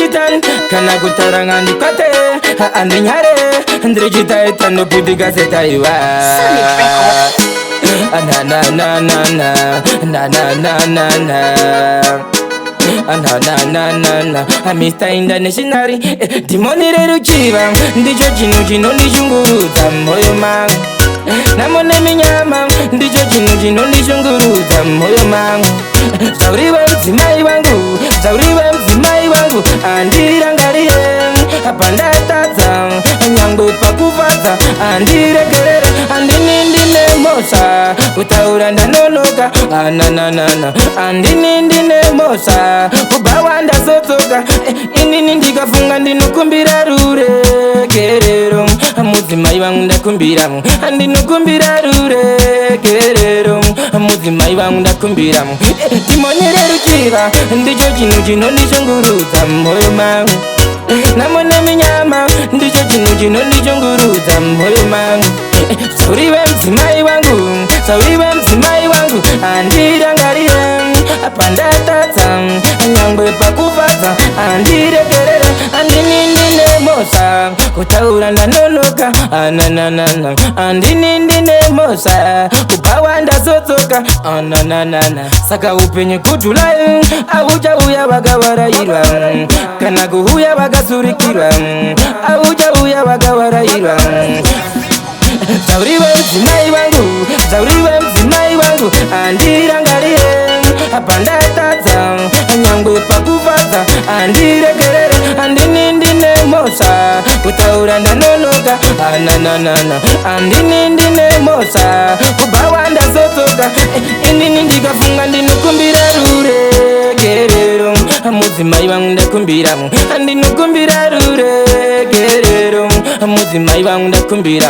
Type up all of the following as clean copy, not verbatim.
digital kana kutaranga ndikate andinyare ndrejita etano pudiga setaiwa na na na na na na na na na na Mr. International dimonere ruchiva ndicho chino ndishunguruza moyo mangu namone minyama ndicho chino ndishunguruza moyo mangu zauriwe mdzimai wangu zauriwe mdzimai wangu andirangarire pandatadza nyangwe pakufadza andiregerere andini ndine mosa kutaura ndanonoka ananana andini ndine mosa kubawa ndazodzoka inini ndikafunga ndinokumbira ruregerero mudzimai wangu ndakumbira ndinokumbira ruregerero mudzimai wangu ndakumbira timonyere ruchiva ndicho chino ndishungurudza moyo mangu namone minyama ndicho chino ndishungurudza moyo mangu zauriwe mdzimai wangu zauriwe mdzimai wangu andirangarire pandatadza nyangwe pakufadza andiregerere andini ndine mosa kutaura ndanonoka ananana andini ndine mosa kubawa ndazodzoka ananana saka upenyu kudhulai auchauya vakavarairwa kana kuuya vakasurikirwa auchauya vakavarairwa zauriwe mdzimai wangu zauriwe mdzimai wangu andirangarire pandatadza nyangwe pakufadza andiregerere andini ndine mosa kutaura ndanonoka ananana andini ndine mosa kubawa ndazodzoka inini ndikafunga ndinokumbira ruregerero mudzimai wangu ndakumbira ndinokumbira ruregerero mudzimai wangu ndakumbira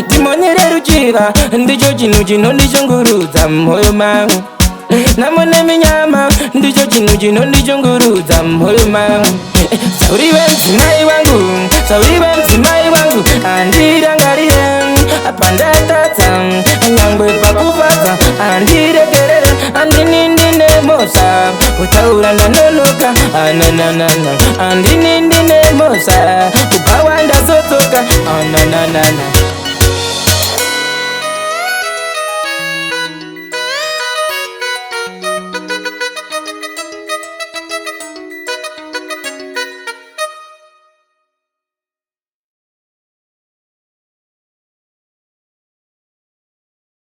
timonyere ruchiva ndicho chino ndishungurudza moyo mangu namone minyama ndicho chino ndishungurudza moyo mangu zauriwe mdzimai wangu zauriwe mdzimai wangu andirangarire pandatadza nyangwe pakufadza andiregerere andini ndine mosa kutaura ndanonoka ananana andini ndine mosa kubawa ndazodzoka ananana